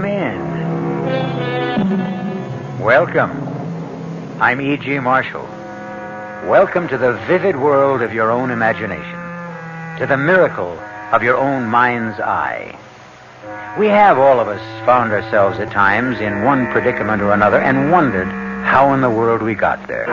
Come in. Welcome. I'm E.G. Marshall. Welcome to the vivid world of your own imagination, to the miracle of your own mind's eye. We have, all of us, found ourselves at times in one predicament or another and wondered how in the world we got there.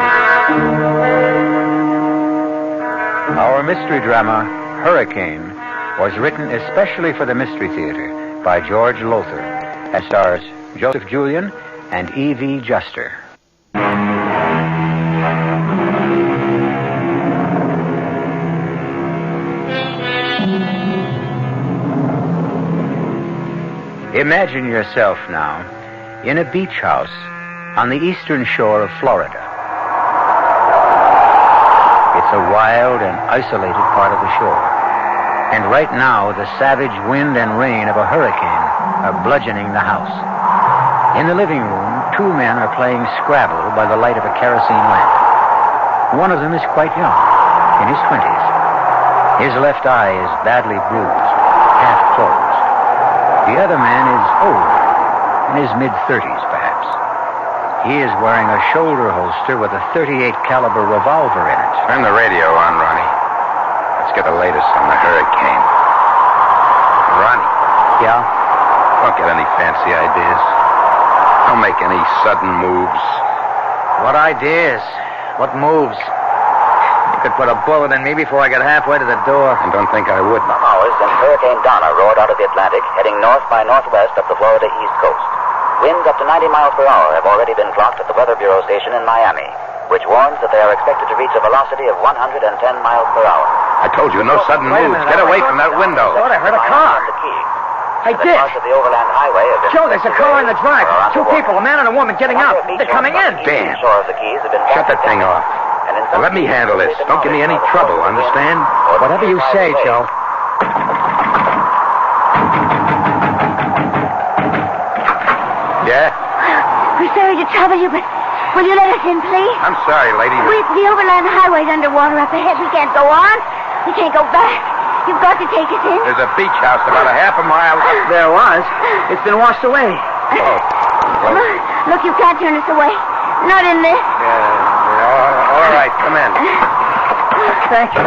Our mystery drama, Hurricane, was written especially for the Mystery Theater by George Lowther, and stars Joseph Julian and Evie Juster. Imagine yourself now in a beach house on the eastern shore of Florida. It's a wild and isolated part of the shore. And right now, the savage wind and rain of a hurricane are bludgeoning the house. In the living room, two men are playing Scrabble by the light of a kerosene lamp. One of them is quite young, in his 20s. His left eye is badly bruised, half closed. The other man is old, in his mid-30s, perhaps. He is wearing a shoulder holster with a .38 caliber revolver in it. Turn the radio on, Ronnie. Let's get the latest on the hurricane. Ronnie. Yeah? Don't get any fancy ideas. Don't make any sudden moves. What ideas? What moves? You could put a bullet in me before I got halfway to the door. And don't think I wouldn't. Some hours since Hurricane Donna roared out of the Atlantic, heading north by northwest up the Florida East Coast. Winds up to 90 miles per hour have already been clocked at the Weather Bureau station in Miami, which warns that they are expected to reach a velocity of 110 miles per hour. I told you, no sudden moves. Get away from that window. I thought I heard a car. I did. Parts of the overland highway have been... Joe, there's a car in the drive. Two people, a man and a woman, getting out. They're coming in. Damn. Shore of the Keys have been Shut that thing off. Now let me handle this. Don't give me any trouble, understand? Whatever you say, Joe. Yeah? We're sorry to trouble you, but will you let us in, please? I'm sorry, lady. The overland highway's underwater up ahead. We can't go on. We can't go back. You've got to take us in. There's a beach house about a half a mile. There was. It's been washed away. Oh. Look, you can't turn us away. Not in this. All right, come in. Thank you.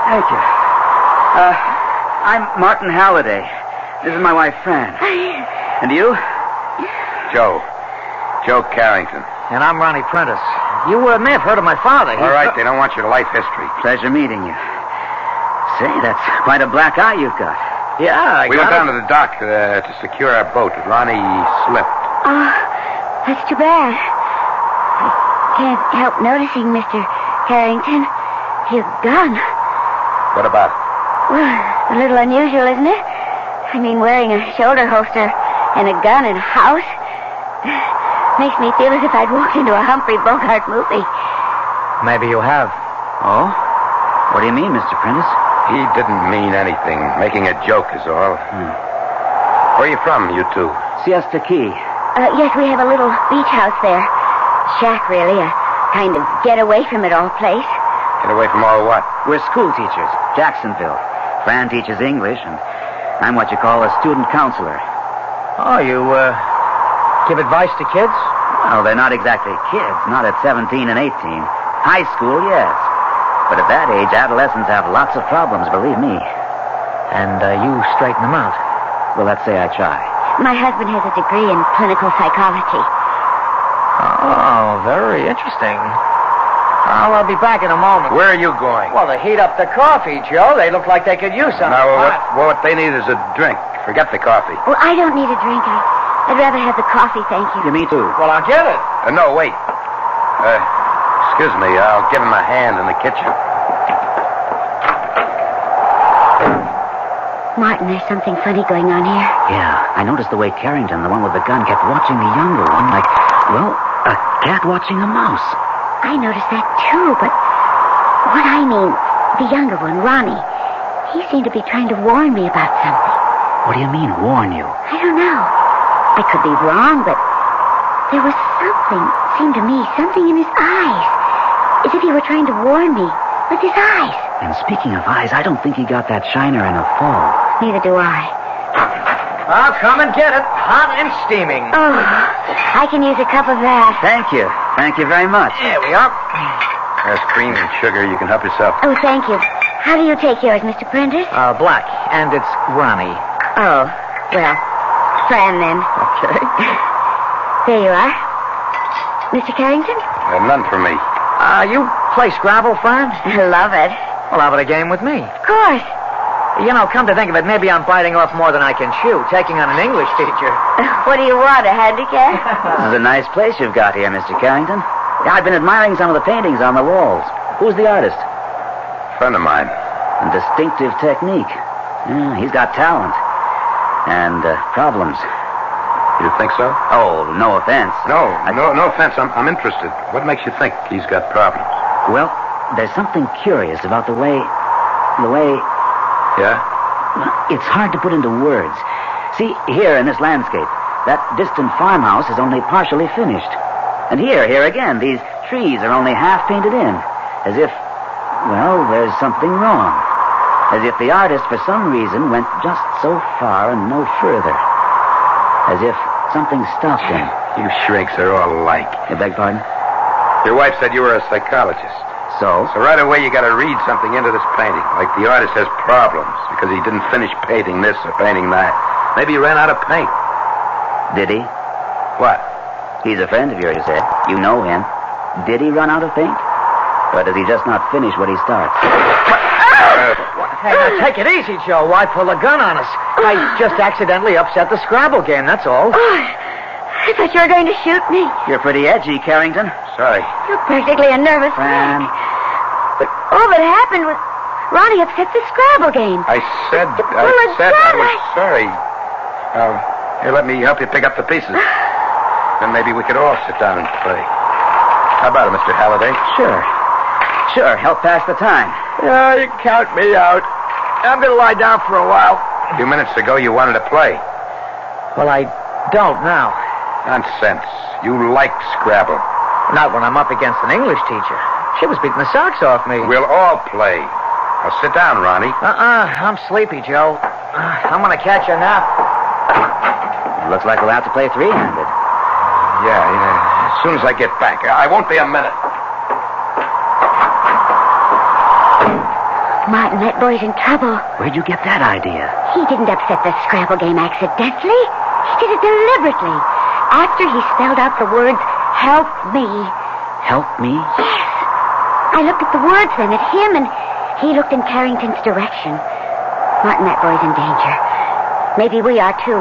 Thank you. I'm Martin Halliday. This is my wife, Fran. And you? Joe Carrington. And I'm Ronnie Prentice. You may have heard of my father. All right, they don't want your life history. Pleasure meeting you. Say, that's quite a black eye you've got. Yeah, We went down to the dock to secure our boat. Ronnie slipped. Oh, that's too bad. I can't help noticing, Mr. Carrington, your gun. What about it? Well, a little unusual, isn't it? I mean, wearing a shoulder holster and a gun in a house. Makes me feel as if I'd walked into a Humphrey Bogart movie. Maybe you have. Oh? What do you mean, Mr. Prentice? He didn't mean anything. Making a joke is all. Where are you from, you two? Siesta Key. Yes, we have a little beach house there. Shack, really. A kind of get-away from it all place. Get away from all what? We're school teachers, Jacksonville. Fran teaches English, and I'm what you call a student counselor. Oh, you, give advice to kids? Well, they're not exactly kids, not at 17 and 18. High school, yes. But at that age, adolescents have lots of problems, believe me. And you straighten them out. Well, let's say I try. My husband has a degree in clinical psychology. Oh, very interesting. I'll be back in a moment. Where are you going? Well, to heat up the coffee, Joe. They look like they could use something. No, what they need is a drink. Forget the coffee. Well, I don't need a drink. I'd rather have the coffee, thank you. Yeah, me too. Well, I'll get it. No, wait. Excuse me, I'll give him a hand in the kitchen. Martin, there's something funny going on here. Yeah, I noticed the way Carrington, the one with the gun, kept watching the younger one like, well, a cat watching a mouse. I noticed that too, but what I mean, the younger one, Ronnie, he seemed to be trying to warn me about something. What do you mean, warn you? I don't know. I could be wrong, but there was something, seemed to me, something in his eyes. As if he were trying to warn me with his eyes. And speaking of eyes, I don't think he got that shiner in a fall. Neither do I. I'll come and get it. Hot and steaming. Oh, I can use a cup of that. Thank you. Thank you very much. Here we are. There's cream and sugar. You can help yourself. Oh, thank you. How do you take yours, Mr. Prentice? Black. And it's Ronnie. Oh, well, Fran then. Okay. There you are. Mr. Carrington? None for me. You play Scrabble, Fran? Love it. Well, how about a game with me? Of course. You know, come to think of it, maybe I'm biting off more than I can chew, taking on an English teacher. What do you want, a handicap? This is a nice place you've got here, Mr. Carrington. I've been admiring some of the paintings on the walls. Who's the artist? Friend of mine. And distinctive technique. Yeah, he's got talent. And problems. You think so? Oh, no offense. No offense. I'm interested. What makes you think he's got problems? Well, there's something curious about the way... Yeah? It's hard to put into words. See, here in this landscape, that distant farmhouse is only partially finished. And here again, these trees are only half painted in. As if, well, there's something wrong. As if the artist, for some reason, went just so far and no further. As if something stopped him. You shrinks are all alike. You beg pardon? Your wife said you were a psychologist. So? So right away you got to read something into this painting. Like the artist has problems because he didn't finish painting this or painting that. Maybe he ran out of paint. Did he? What? He's a friend of yours, you said. You know him. Did he run out of paint? Or does he just not finish what he starts? Hey, now take it easy, Joe. Why pull a gun on us? I just accidentally upset the Scrabble game, that's all. Oh, I thought you were going to shoot me. You're pretty edgy, Carrington. Sorry. You're practically a nervous Fran. wreck. But all that happened was Ronnie upset the Scrabble game. I said I was sorry. Here, let me help you pick up the pieces. Then maybe we could all sit down and play. How about it, Mr. Halliday? Sure, help pass the time. Yeah, you count me out. I'm going to lie down for a while. A few minutes ago you wanted to play. Well, I don't now. Nonsense. You like Scrabble. Not when I'm up against an English teacher. She was beating the socks off me. We'll all play. Now sit down, Ronnie. I'm sleepy, Joe. I'm going to catch a nap. It looks like we'll have to play three-handed. Yeah. As soon as I get back. I won't be a minute. Martin, that boy's in trouble. Where'd you get that idea? He didn't upset the Scrabble game accidentally. He did it deliberately. After he spelled out the words, help me. Help me? Yes. I looked at the words then at him, and he looked in Carrington's direction. Martin, that boy's in danger. Maybe we are, too.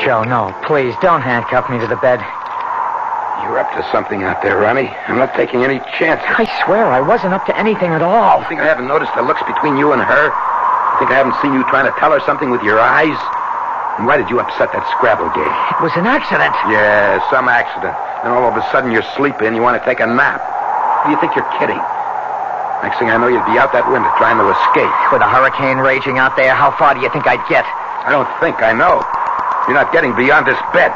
Joe, no, please, don't handcuff me to the bed. You're up to something out there, Ronnie. I'm not taking any chances. I swear I wasn't up to anything at all. You think I haven't noticed the looks between you and her? You think I haven't seen you trying to tell her something with your eyes? And why did you upset that Scrabble game? It was an accident. Yeah, some accident. And all of a sudden you're sleepy and you want to take a nap. Do you think you're kidding? Next thing I know, you'd be out that window trying to escape. With a hurricane raging out there, how far do you think I'd get? I don't think, I know. You're not getting beyond this bed.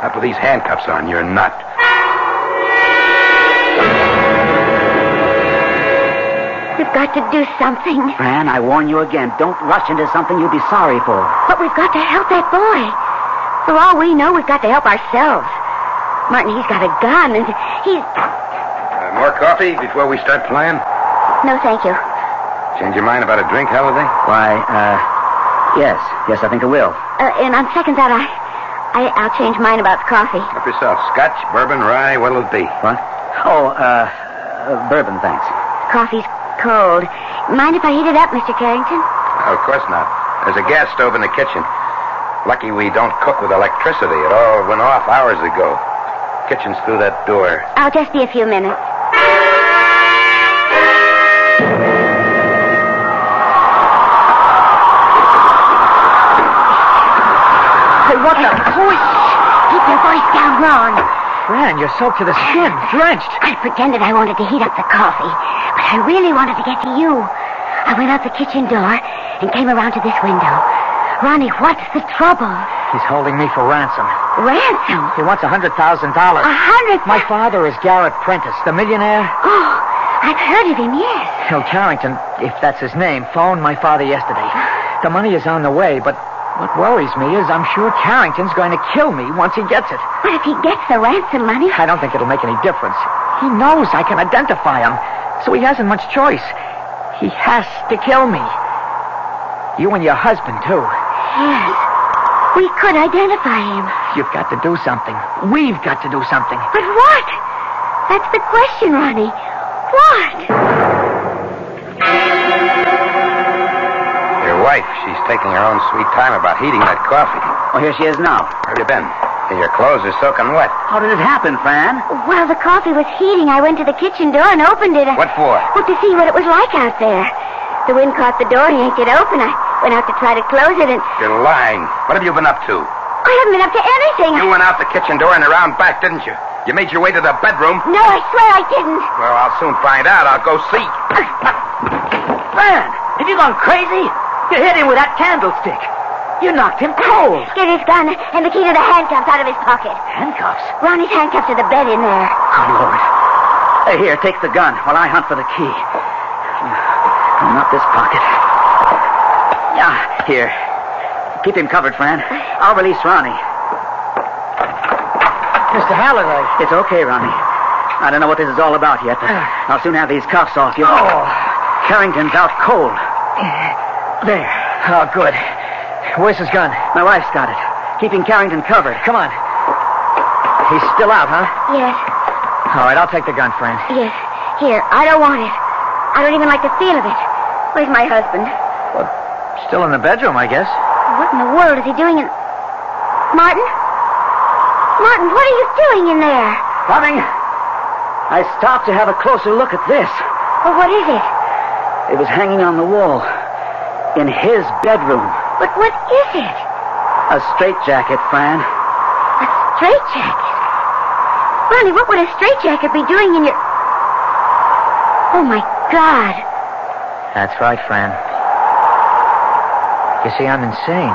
Not with these handcuffs on, you're not. We've got to do something. Fran, I warn you again. Don't rush into something you'll be sorry for. But we've got to help that boy. For all we know, we've got to help ourselves. Martin, he's got a gun, and he's... More coffee before we start playing? No, thank you. Change your mind about a drink, Halliday? Why, yes, I think I will. And on second thought, I'll change mine about the coffee. Help yourself. Scotch, bourbon, rye, what'll it be? What? Oh, bourbon, thanks. Coffee's cold. Mind if I heat it up, Mr. Carrington? Oh, of course not. There's a gas stove in the kitchen. Lucky we don't cook with electricity. It all went off hours ago. Kitchen's through that door. I'll just be a few minutes. Hey, what the... Keep your voice down, Ron. Fran, you're soaked to the skin, drenched. I pretended I wanted to heat up the coffee, but I really wanted to get to you. I went out the kitchen door and came around to this window. Ronnie, what's the trouble? He's holding me for ransom. Ransom? He wants $100,000. $100,000? My father is Garrett Prentice, the millionaire. Oh, I've heard of him, yes. Joe Carrington, if that's his name, phoned my father yesterday. The money is on the way, but what worries me is I'm sure Carrington's going to kill me once he gets it. But if he gets the ransom money... I don't think it'll make any difference. He knows I can identify him, so he hasn't much choice. He has to kill me. You and your husband, too. Yes. We could identify him. You've got to do something. We've got to do something. But what? That's the question, Ronnie. What? Your wife, she's taking her own sweet time about heating that coffee. Oh, here she is now. Where you been? Your clothes are soaking wet. How did it happen, Fran? While the coffee was heating, I went to the kitchen door and opened it. What for? Well, to see what it was like out there. The wind caught the door and yanked it open. I went out to try to close it and... You're lying. What have you been up to? I haven't been up to anything. You went out the kitchen door and around back, didn't you? You made your way to the bedroom. No, I swear I didn't. Well, I'll soon find out. I'll go see. Fran, have you gone crazy? You hit him with that candlestick. You knocked him cold. Get his gun and the key to the handcuffs out of his pocket. Handcuffs? Ronnie's handcuffed to the bed in there. Good Lord. Here, take the gun while I hunt for the key. Not this pocket. Yeah, here. Keep him covered, Fran. I'll release Ronnie. Mr. Halliday. It's okay, Ronnie. I don't know what this is all about yet, but I'll soon have these cuffs off you. Oh. Carrington's out cold. There. Oh, good. Where's his gun? My wife's got it. Keeping Carrington covered. Come on. He's still out, huh? Yes, All right, I'll take the gun, Fran. yes. Here, I don't want it. I don't even like the feel of it. Where's my husband? Well, still in the bedroom, I guess. What in the world is he doing in... Martin? Martin, what are you doing in there? Coming. I stopped to have a closer look at this. Well, what is it? It was hanging on the wall. In his bedroom. But what is it? A straitjacket, Fran. A straitjacket? Ronnie, what would a straitjacket be doing in your... Oh, my God. That's right, Fran. You see, I'm insane.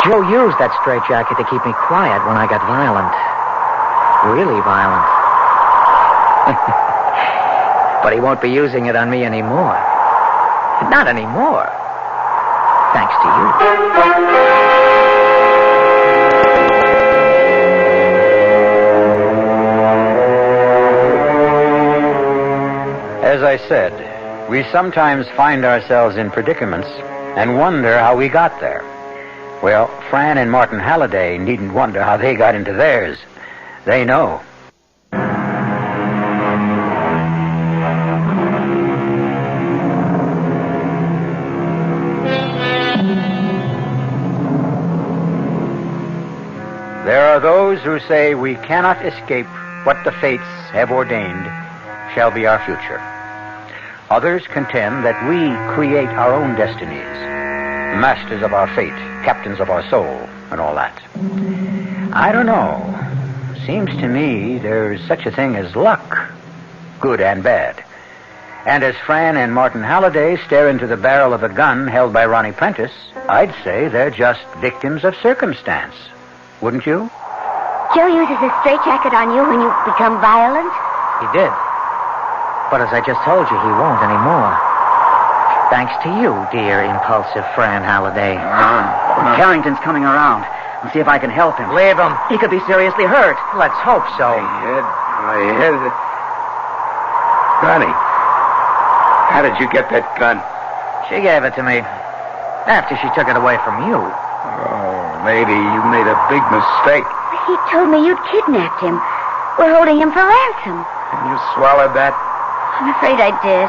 Joe used that straitjacket to keep me quiet when I got violent. Really violent. But he won't be using it on me anymore. Not anymore. Thanks to you. As I said, we sometimes find ourselves in predicaments and wonder how we got there. Well, Fran and Martin Halliday needn't wonder how they got into theirs. They know. There are those who say we cannot escape what the fates have ordained shall be our future. Others contend that we create our own destinies, masters of our fate, captains of our soul, and all that. I don't know. Seems to me there's such a thing as luck, good and bad. And as Fran and Martin Halliday stare into the barrel of a gun held by Ronnie Prentice, I'd say they're just victims of circumstance. Wouldn't you? Joe uses a straitjacket on you when you become violent? He did. But as I just told you, he won't anymore. Thanks to you, dear impulsive Fran Halliday. Carrington's coming around. I'll see if I can help him. Leave him. He could be seriously hurt. Let's hope so. My head. Ronnie, how did you get that gun? She gave it to me after she took it away from you. Oh, lady, you made a big mistake. He told me you'd kidnapped him. We're holding him for ransom. And you swallowed that? I'm afraid I did.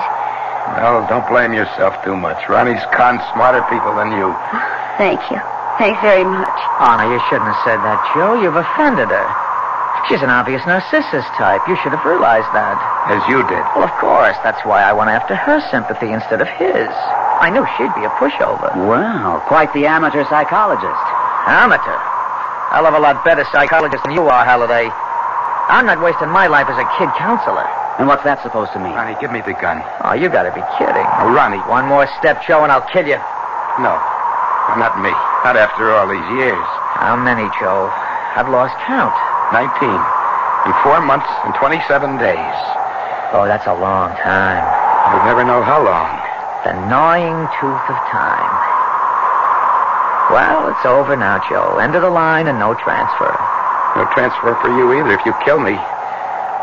Well, don't blame yourself too much. Ronnie's conned smarter people than you. Thank you. Thanks very much. Oh, no, you shouldn't have said that, Joe. You've offended her. She's an obvious narcissus type. You should have realized that. As you did. Well, of course. That's why I went after her sympathy instead of his. I knew she'd be a pushover. Well, quite the amateur psychologist. Amateur? Hell of a lot better psychologist than you are, Halliday. I'm not wasting my life as a kid counselor. And what's that supposed to mean? Ronnie, give me the gun. Oh, you gotta be kidding. Oh, Ronnie. One more step, Joe, and I'll kill you. No. Not me. Not after all these years. How many, Joe? I've lost count. 19. In 4 months and 27 days. Oh, that's a long time. You never know how long. The gnawing tooth of time. Well, it's over now, Joe. End of the line and no transfer. No transfer for you either if you kill me.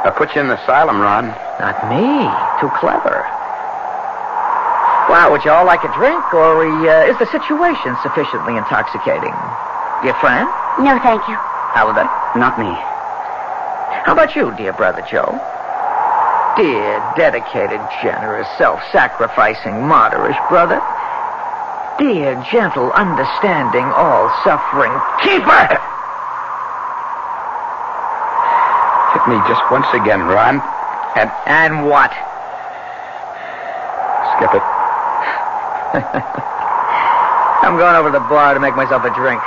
I'll put you in the asylum, Ron. Not me. Too clever. Well, would you all like a drink, or is the situation sufficiently intoxicating? Dear Fran? No, thank you. Halliday? Not me. How about you, dear brother Joe? Dear, dedicated, generous, self-sacrificing, martyrish brother. Dear, gentle, understanding, all-suffering keeper! Hit me just once again, Ron. And what? Skip it. I'm going over to the bar to make myself a drink.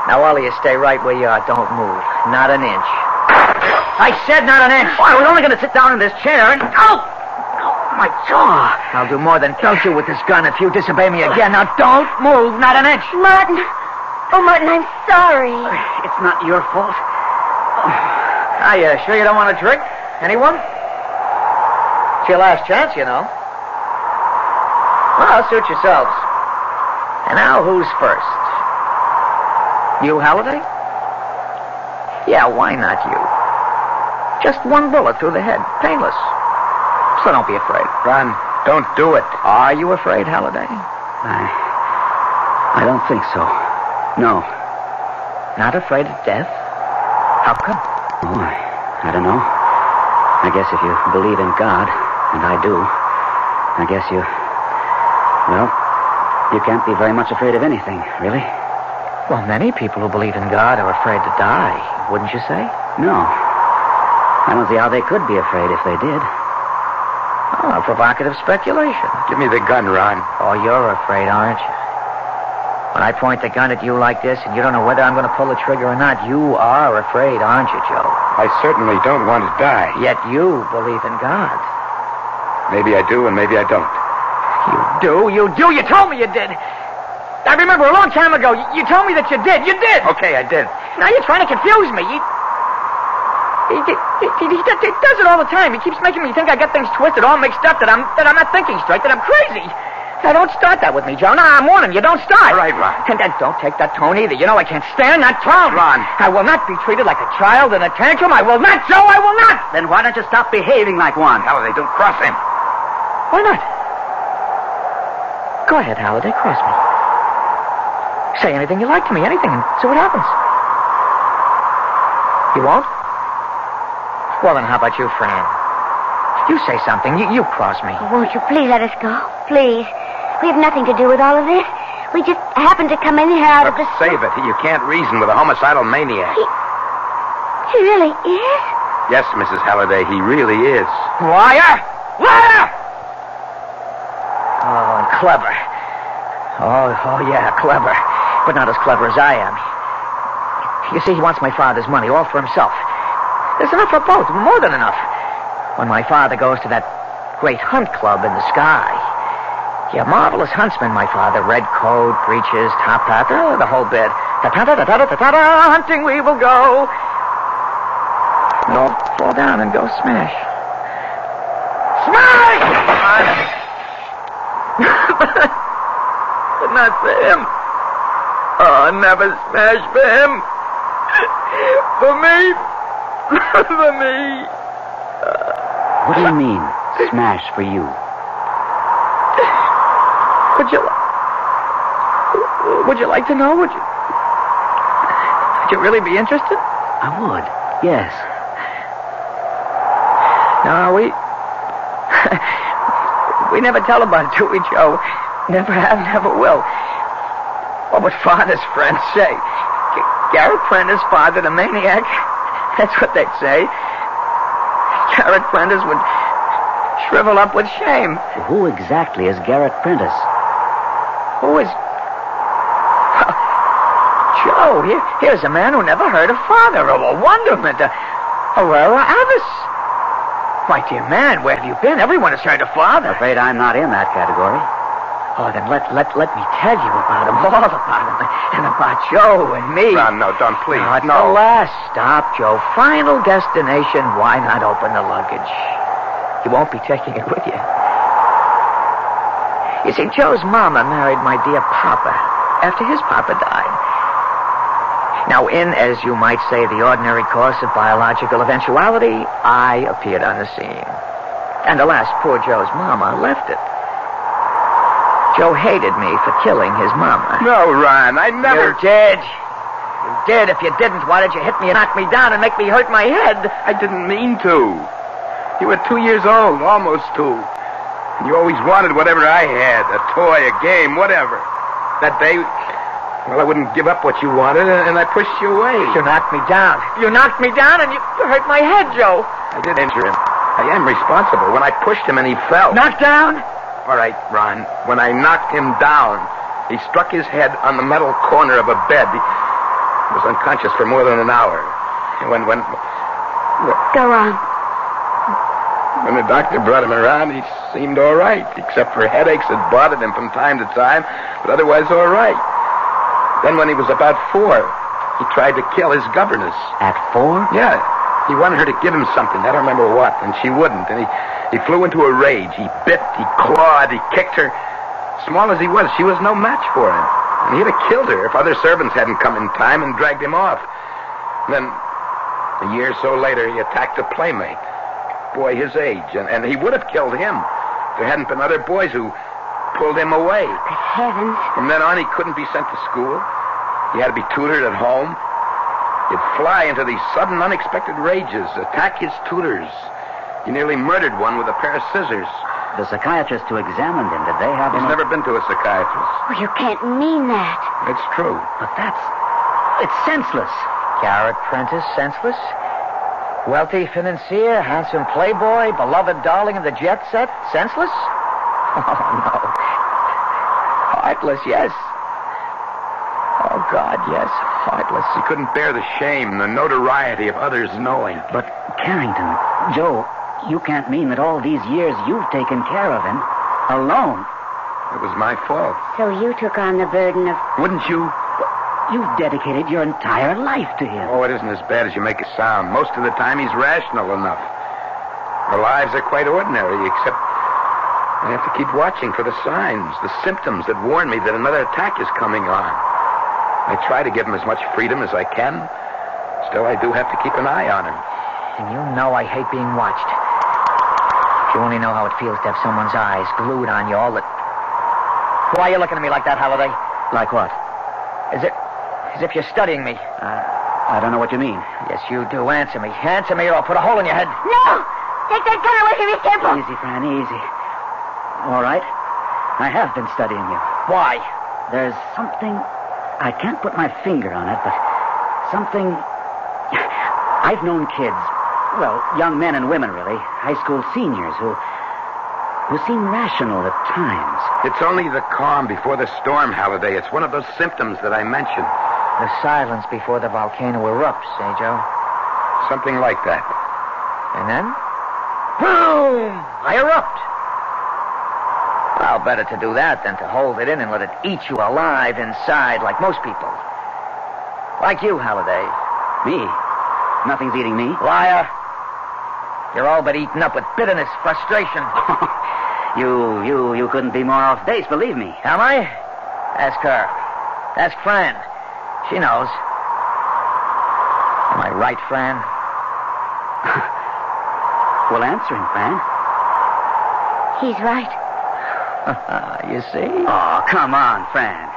Now, all of you stay right where you are. Don't move. Not an inch. I said not an inch. Oh, I was only going to sit down in this chair and... Oh, my jaw. I'll do more than kill you with this gun if you disobey me again. Now, don't move. Not an inch. Martin. Oh, Martin, I'm sorry. It's not your fault. Are you sure you don't want a drink? Anyone? It's your last chance, you know. Well, suit yourselves. And now, who's first? You, Halliday? Yeah, why not you? Just one bullet through the head. Painless. So don't be afraid. Ron, don't do it. Are you afraid, Halliday? I don't think so. No. Not afraid of death? How come? Oh, I don't know. I guess if you believe in God, and I do, I guess you... Well, you can't be very much afraid of anything, really. Well, many people who believe in God are afraid to die, wouldn't you say? No. I don't see how they could be afraid if they did. Oh, provocative speculation. Give me the gun, Ron. Oh, you're afraid, aren't you? When I point the gun at you like this and you don't know whether I'm going to pull the trigger or not, you are afraid, aren't you, Joe? I certainly don't want to die. Yet you believe in God. Maybe I do and maybe I don't. You do. You told me you did. I remember a long time ago, you told me that you did. You did. Okay, I did. Now you're trying to confuse me. He does it all the time. He keeps making me think I got things twisted, all mixed up, that I'm not thinking straight, that I'm crazy. Now, don't start that with me, Joe. Now, I'm warning you, don't start. All right, Ron. And then don't take that tone either. You know I can't stand that tone. Ron. I will not be treated like a child in a tantrum. I will not, Joe. I will not. Then why don't you stop behaving like one? Halliday, don't cross him. Why not? Go ahead, Halliday. Cross me. Say anything you like to me, anything, and see what happens. You won't? Well, then how about you, Fran? You say something. You cross me. Oh, won't you please let us go? Please. We have nothing to do with all of this. We just happened to come in here out of the... Save it. You can't reason with a homicidal maniac. He really is? Yes, Mrs. Halliday, he really is. Liar! Liar! Oh, and clever. Oh, yeah, clever. But not as clever as I am. You see, he wants my father's money, all for himself. There's enough for both, more than enough. When my father goes to that great hunt club in the sky. Yeah, marvelous huntsman, my father. Red coat, breeches, top hat, the whole bit. Ta-ta-ta-ta-ta-ta-ta, hunting we will go. And all fall down and go smash. Smash! But not for him. Oh, never smash for him. For me. For me. What do you mean, smash for you? Would you like to know? Would you really be interested? I would, yes. No, we never tell about it, do we, Joe? Never have, never will. What would father's friends say? Garrett Prentice fathered a maniac? That's what they'd say. Garrett Prentice would shrivel up with shame. Who exactly is Garrett Prentice? Who is... Well, Joe, here's a man who never heard of father, a wonderment, a rara avis. My dear man, where have you been? Everyone has heard of father. I'm afraid I'm not in that category. Oh, then let me tell you about him, all about him, and about Joe and me. No, don't, please. No, it's the last stop, Joe. Final destination. Why not open the luggage? You won't be taking it with you. You see, Joe's mama married my dear papa after his papa died. Now, in, as you might say, the ordinary course of biological eventuality, I appeared on the scene. And alas, poor Joe's mama left it. Joe hated me for killing his mama. No, Ron, I never... You did. You did. If you didn't, why did you hit me and knock me down and make me hurt my head? I didn't mean to. You were 2 years old, almost 2. And you always wanted whatever I had, a toy, a game, whatever. That day, well, I wouldn't give up what you wanted, and I pushed you away. You knocked me down. You knocked me down, and you hurt my head, Joe. I did injure him. I am responsible. When I pushed him and he fell. Knocked down? All right, Ron. When I knocked him down, he struck his head on the metal corner of a bed. He was unconscious for more than an hour. And when Go on. When the doctor brought him around, he seemed all right, except for headaches that bothered him from time to time, but otherwise all right. Then when he was about 4, he tried to kill his governess. At 4? Yeah. He wanted her to give him something. I don't remember what, and she wouldn't. And he flew into a rage. He bit, he clawed, he kicked her. Small as he was, she was no match for him. And he'd have killed her if other servants hadn't come in time and dragged him off. Then, a year or so later, he attacked a playmate. Boy his age, and he would have killed him. There hadn't been other boys who pulled him away. Good heavens. From then on, he couldn't be sent to school. He had to be tutored at home. He'd fly into these sudden, unexpected rages, attack his tutors. He nearly murdered one with a pair of scissors. The psychiatrist who examined him, did they have He's him? never been to a psychiatrist. Well, you can't mean that. It's true. But it's senseless. Garrett Prentice, senseless? Wealthy financier, handsome playboy, beloved darling of the jet set, senseless? Oh, no. Heartless, yes. Oh, God, yes, heartless. He couldn't bear the shame, the notoriety of others knowing. But, Carrington, Joe, you can't mean that all these years you've taken care of him alone. It was my fault. So you took on the burden of... Wouldn't you? You've dedicated your entire life to him. Oh, it isn't as bad as you make it sound. Most of the time, he's rational enough. Our lives are quite ordinary, except I have to keep watching for the signs, the symptoms that warn me that another attack is coming on. I try to give him as much freedom as I can. Still, I do have to keep an eye on him. And you know I hate being watched. If you only know how it feels to have someone's eyes glued on you all the... Why are you looking at me like that, Halliday? Like what? As if you're studying me. I don't know what you mean. Yes, you do. Answer me. Answer me or I'll put a hole in your head. No! Take that gun away from his temple! Easy, Fran, easy. All right. I have been studying you. Why? There's something... I can't put my finger on it, but something... I've known kids, well, young men and women, really, high school seniors who seem rational at times. It's only the calm before the storm, Halliday. It's one of those symptoms that I mentioned. The silence before the volcano erupts, eh, Joe? Something like that. And then? Boom! I erupt. Well, better to do that than to hold it in and let it eat you alive inside like most people. Like you, Halliday. Me? Nothing's eating me. Liar. You're all but eaten up with bitterness, frustration. You couldn't be more off base, believe me. Am I? Ask her. Ask Fran. She knows. Am I right, Fran? Well, answer him, Fran. He's right. You see? Oh, come on, Fran.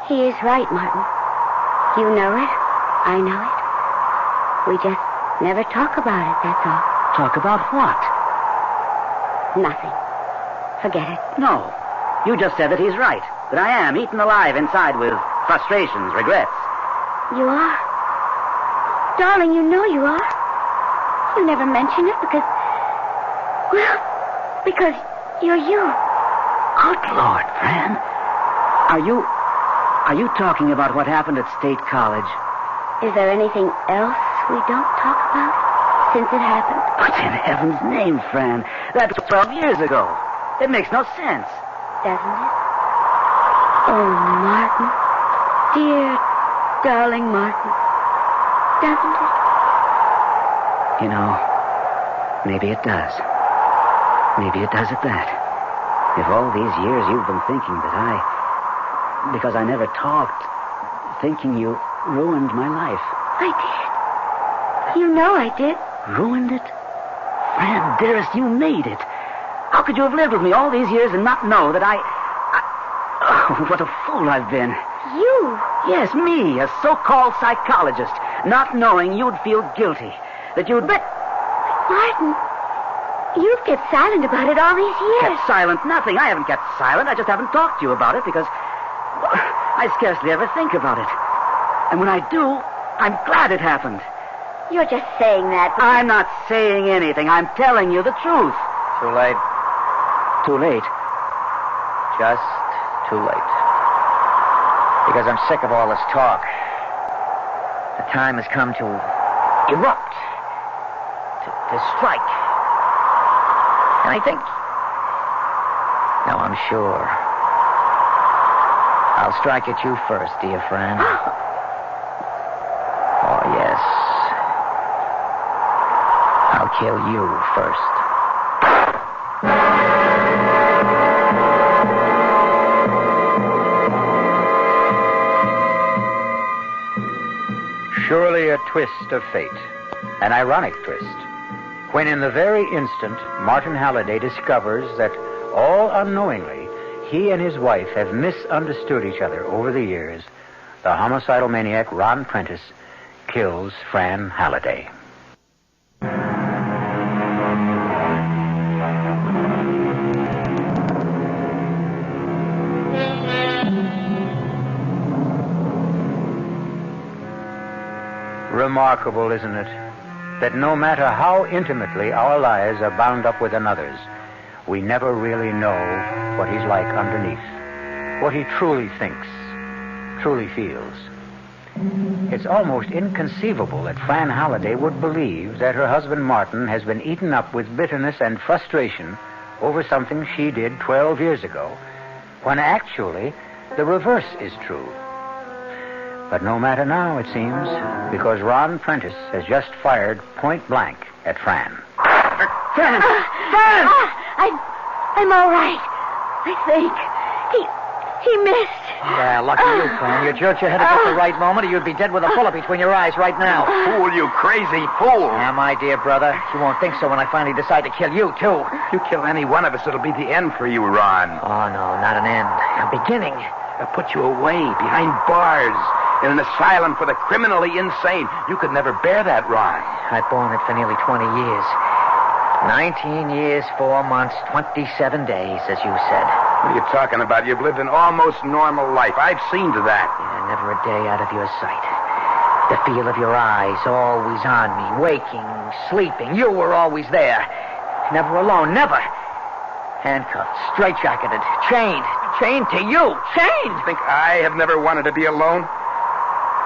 He is right, Martin. You know it. I know it. We just never talk about it, that's all. Talk about what? Nothing. Forget it. No. You just said that he's right. That I am eaten alive inside with frustrations, regrets. You are? Darling, you know you are. You never mention it because... Well, because you're you. Good Lord, Fran. Are you talking about what happened at State College? Is there anything else we don't talk about since it happened? What's in heaven's name, Fran? That was 12 years ago. It makes no sense. Doesn't it? Oh, Martin. Dear, darling Martin. Doesn't it? You know, maybe it does. Maybe it does at that. If all these years you've been thinking that because I never talked, thinking you ruined my life. I did. You know I did. Ruined it? Fran, dearest, you made it. How could you have lived with me all these years and not know that Oh, what a fool I've been. You? Yes, me, a so-called psychologist, not knowing you'd feel guilty, that you'd... But, Martin, you've kept silent about it all these years. Kept silent? Nothing. I haven't kept silent. I just haven't talked to you about it because I scarcely ever think about it. And when I do, I'm glad it happened. You're just saying that. I'm not saying anything. I'm telling you the truth. Too late. Too late? Just too late. Because I'm sick of all this talk. The time has come to erupt. To strike. And I think... No, I'm sure. I'll strike at you first, dear friend. Oh, yes. I'll kill you first. Surely a twist of fate, an ironic twist, when in the very instant Martin Halliday discovers that, all unknowingly, he and his wife have misunderstood each other over the years, the homicidal maniac Ron Prentice kills Fran Halliday. Remarkable, isn't it, that no matter how intimately our lives are bound up with another's, we never really know what he's like underneath, what he truly thinks, truly feels. It's almost inconceivable that Fran Halliday would believe that her husband Martin has been eaten up with bitterness and frustration over something she did 12 years ago, when actually the reverse is true. But no matter now, it seems, because Ron Prentice has just fired point blank at Fran. Fran! Fran! I'm all right, I think. He missed. Yeah, lucky you, Fran. You jerked your head at just the right moment, or you'd be dead with a bullet between your eyes right now. Fool, you crazy fool. Yeah, my dear brother. You won't think so when I finally decide to kill you, too. You kill any one of us, it'll be the end for you, Ron. Oh, no, not an end. A beginning. I'll put you away, behind bars, in an asylum for the criminally insane. You could never bear that, Ron. I've borne it for nearly 20 years. 19 years, 4 months, 27 days, as you said. What are you talking about? You've lived an almost normal life. I've seen to that. Yeah, never a day out of your sight. The feel of your eyes always on me, waking, sleeping. You were always there. Never alone, never. Handcuffed, straitjacketed, chained to you, chained. Think I have never wanted to be alone?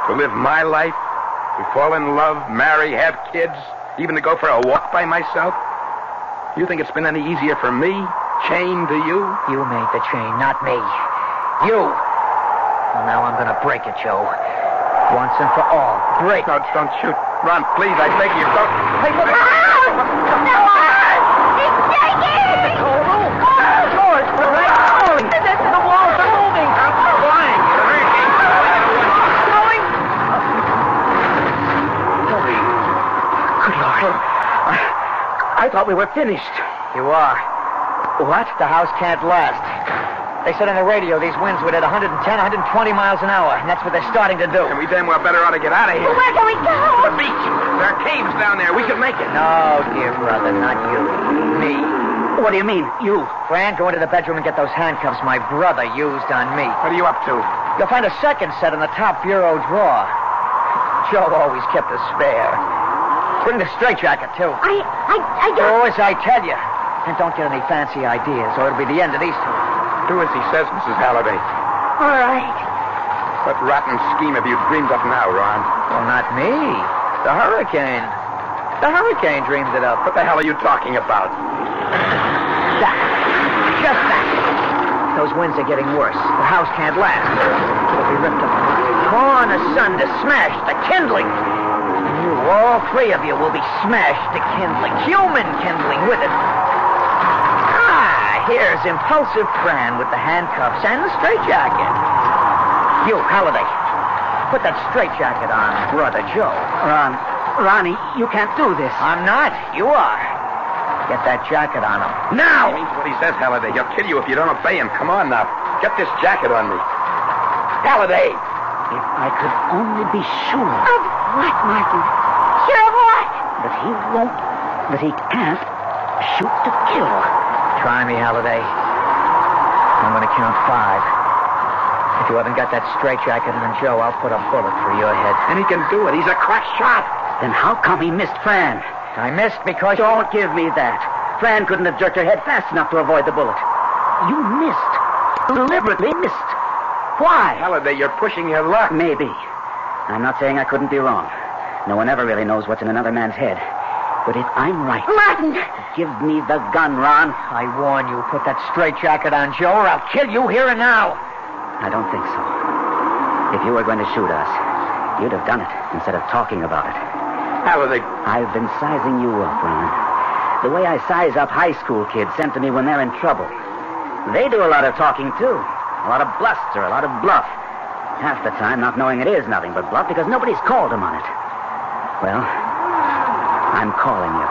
To live my life? To fall in love, marry, have kids? Even to go for a walk by myself? You think it's been any easier for me? Chained to you? You made the chain, not me. You. Well, now I'm going to break it, Joe. Once and for all. Break. No, don't shoot. Ron, please, I beg you, don't. Hey, look. No! It's shaking! George, we're right going. The walls are moving. I'm flying. Going. Good Lord. I thought we were finished. You are. What? The house can't last. They said on the radio these winds would at 110, 120 miles an hour, and that's what they're starting to do. And we damn well better ought to get out of here. Where can we go? The beach. There are caves down there. We can make it. No, dear brother, not you. Me. What do you mean, you? Fran, go into the bedroom and get those handcuffs my brother used on me. What are you up to? You'll find a second set in the top bureau drawer. Joe always kept a spare. Bring the straitjacket, too. I don't... Do as I tell you. And don't get any fancy ideas, or it'll be the end of these two. Do as he says, Mrs. Halliday. All right. What rotten scheme have you dreamed up now, Ron? Well, not me. The hurricane. The hurricane dreamed it up. What the hell are you talking about? That. Just that. Those winds are getting worse. The house can't last. It'll be ripped apart. Torn asunder, smashed to kindling. You, all three of you, will be smashed to kindling. Human kindling with it. Here's impulsive Fran with the handcuffs and the straitjacket. You, Halliday, put that straitjacket on Brother Joe. Ronnie, you can't do this. I'm not. You are. Get that jacket on him. Now! He means what he says, Halliday. He'll kill you if you don't obey him. Come on now. Get this jacket on me. Halliday! If I could only be sure Of what, Martin? Sure of what? that he won't, that he can't shoot to kill. Try me, Halliday. I'm going to count 5. If you haven't got that straitjacket on Joe, I'll put a bullet through your head. And he can do it. He's a crack shot. Then how come he missed Fran? I missed because... Don't give me that. Fran couldn't have jerked her head fast enough to avoid the bullet. You missed. Deliberately missed. Why? Halliday, you're pushing your luck. Maybe. I'm not saying I couldn't be wrong. No one ever really knows what's in another man's head. But if I'm right... Martin! Give me the gun, Ron. I warn you, put that straitjacket on Joe or I'll kill you here and now. I don't think so. If you were going to shoot us, you'd have done it instead of talking about it. Halliday. I've been sizing you up, Ron. The way I size up high school kids sent to me when they're in trouble. They do a lot of talking, too. A lot of bluster, a lot of bluff. Half the time not knowing it is nothing but bluff because nobody's called them on it. Well, I'm calling you.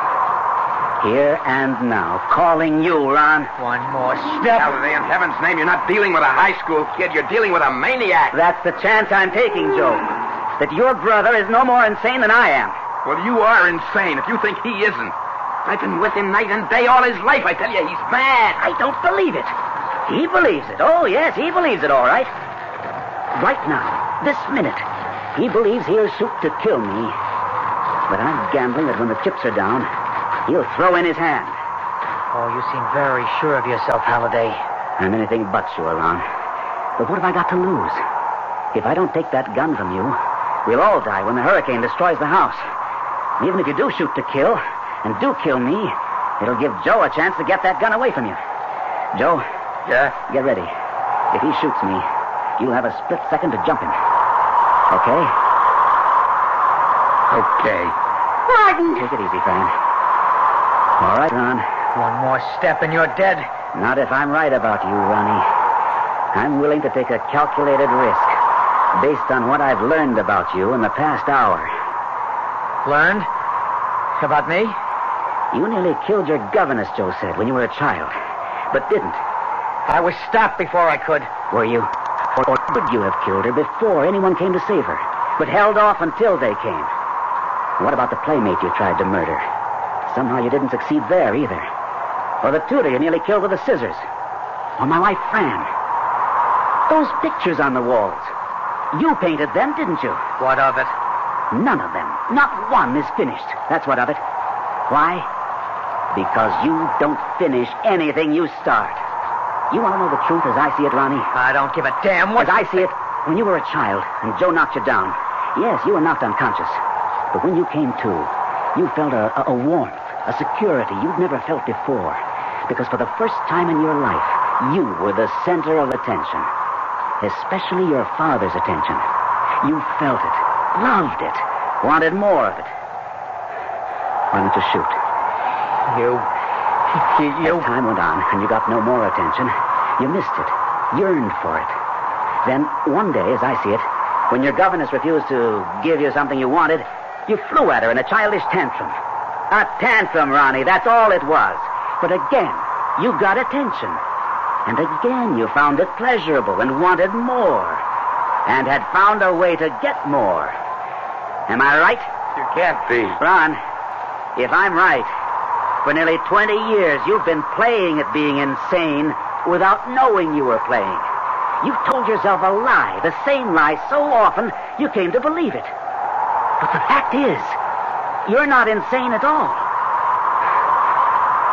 Here and now. Calling you, Ron. One more step. Halliday, in heaven's name, you're not dealing with a high school kid. You're dealing with a maniac. That's the chance I'm taking, Joe. That your brother is no more insane than I am. Well, you are insane if you think he isn't. I've been with him night and day all his life. I tell you, he's mad. I don't believe it. He believes it. Oh, yes, he believes it, all right. Right now, this minute, he believes he'll shoot to kill me. But I'm gambling that when the chips are down, he'll throw in his hand. Oh, you seem very sure of yourself, Halliday. I'm anything but sure, Ron. But what have I got to lose? If I don't take that gun from you, we'll all die when the hurricane destroys the house. And even if you do shoot to kill, and do kill me, it'll give Joe a chance to get that gun away from you. Joe? Yeah? Get ready. If he shoots me, you'll have a split second to jump him. Okay? Okay. Martin! Take it easy, Fran. All right, Ron. One more step and you're dead. Not if I'm right about you, Ronnie. I'm willing to take a calculated risk based on what I've learned about you in the past hour. Learned? About me? You nearly killed your governess, Joe said, when you were a child. But didn't. I was stopped before I could. Were you? Or could you have killed her before anyone came to save her, but held off until they came? What about the playmate you tried to murder? Somehow you didn't succeed there either. Or the tutor you nearly killed with the scissors. Or my wife, Fran. Those pictures on the walls. You painted them, didn't you? What of it? None of them. Not one is finished. That's what of it. Why? Because you don't finish anything you start. You want to know the truth as I see it, Ronnie? I don't give a damn what... As I see it, when you were a child and Joe knocked you down, yes, you were knocked unconscious. But when you came to, you felt a warmth, a security you'd never felt before. Because for the first time in your life, you were the center of attention. Especially your father's attention. You felt it, loved it, wanted more of it. Why don't you shoot? You... As time went on and you got no more attention, you missed it, yearned for it. Then one day, as I see it, when your governess refused to give you something you wanted, you flew at her in a childish tantrum. A tantrum, Ronnie, that's all it was. But again, you got attention. And again, you found it pleasurable and wanted more. And had found a way to get more. Am I right? You can't be. Ron, if I'm right, for nearly 20 years, you've been playing at being insane without knowing you were playing. You've told yourself a lie, the same lie so often, you came to believe it. But the fact is, you're not insane at all.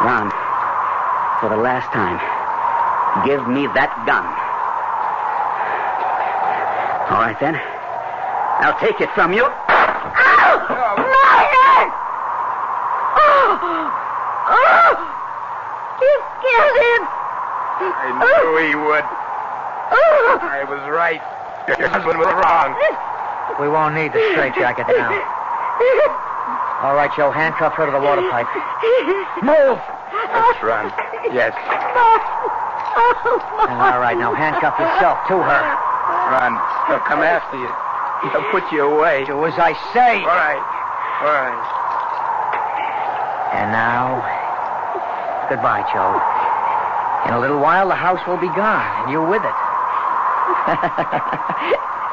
Ron, for the last time, give me that gun. All right, then. I'll take it from you. Ow! Martin! Oh! You killed him! I knew he would. I was right. Your husband was wrong. We won't need the straitjacket now. All right, Joe, handcuff her to the water pipe. Move! Let's run. Yes. All right, now handcuff yourself to her. Run. They'll come after you. They'll put you away. Do as I say. All right. All right. And now, goodbye, Joe. In a little while, the house will be gone, and you with it.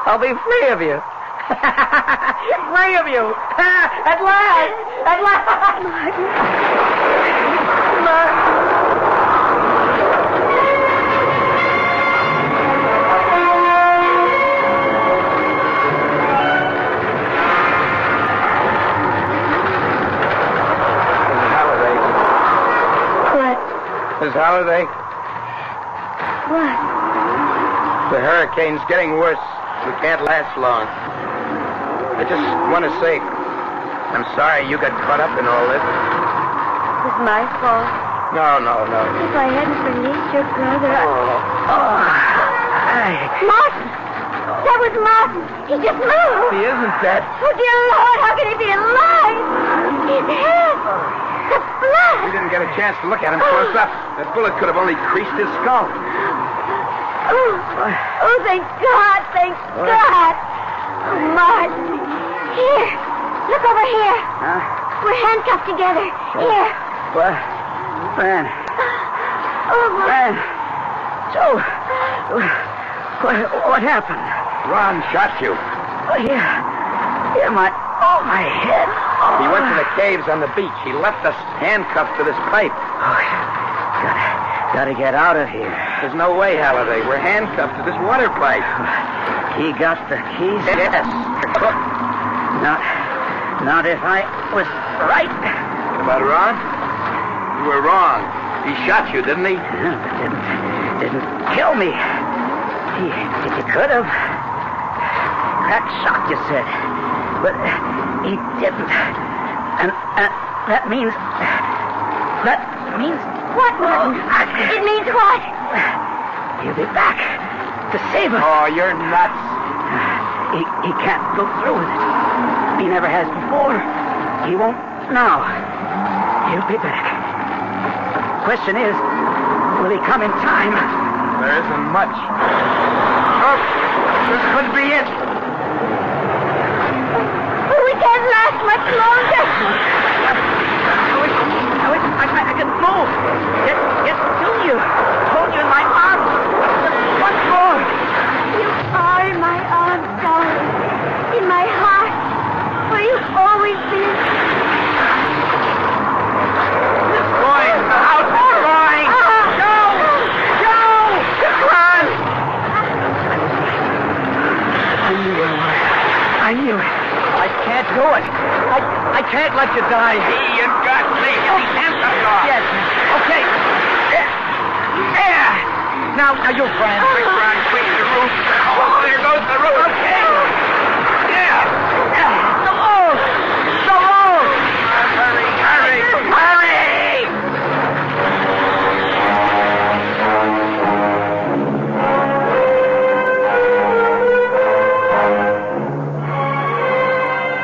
I'll be free of you. Free of you. At last. At last. Martin. Miss Halliday? What? The hurricane's getting worse. We can't last long. I just want to say, I'm sorry you got caught up in all this. It was my fault. No. If I hadn't released your brother, Martin! That was Martin! He just moved! He isn't dead. Oh, dear Lord, how can he be alive? His head! The blood! We didn't get a chance to look at him close up. That bullet could have only creased his skull. Oh, thank God, thank God! Oh, Martin. Here, look over here. Huh? We're handcuffed together. Here. What? Fran. Oh, Fran. Joe. What happened? Ron shot you. Oh, yeah, my head. He went to the caves on the beach. He left us handcuffed to this pipe. Oh, gotta get out of here. There's no way, Halliday. We're handcuffed to this water pipe. He got the keys? Yes. Not if I was right. What about Ron? You were wrong. He shot you, didn't he? Didn't kill me. He could have. Crack shot, you said. But he didn't. And that means... what, Martin? It means what? He'll be back to save us. Oh, you're nuts. He can't go through with it. He never has before. He won't now. He'll be back. Question is, will he come in time? There isn't much. Oh, this could be it. We can't last much longer. I can move. Get to you. Hold you in my arms. Once more. You are in my arms, darling. In my heart. Where you've always been. It's going. The house is going. Joe! Run! I knew it. I can't do it. I can't let you die. You got me. Get these handcuffs off. Yes. Okay. There. Now you, Fran. Quick, Ron. Quick, the roof. Oh, there goes the roof. Okay. Yeah. The road. The road. Hurry.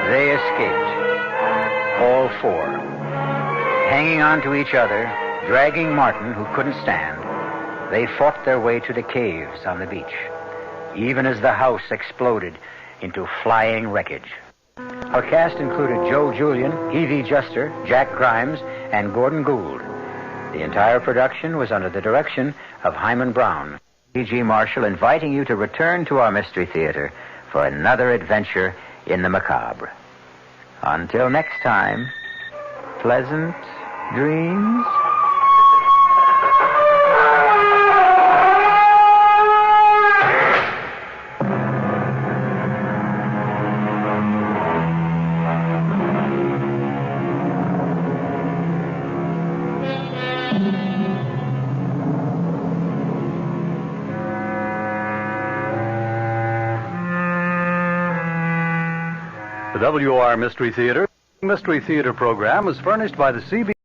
They escaped. All four. Hanging on to each other, dragging Martin, who couldn't stand, they fought their way to the caves on the beach, even as the house exploded into flying wreckage. Our cast included Joe Julian, Evie Juster, Jack Grimes, and Gordon Gould. The entire production was under the direction of Himan Brown. P.G. Marshall inviting you to return to our Mystery Theater for another adventure in the macabre. Until next time, pleasant dreams. The WR Mystery Theater program is furnished by the CBS.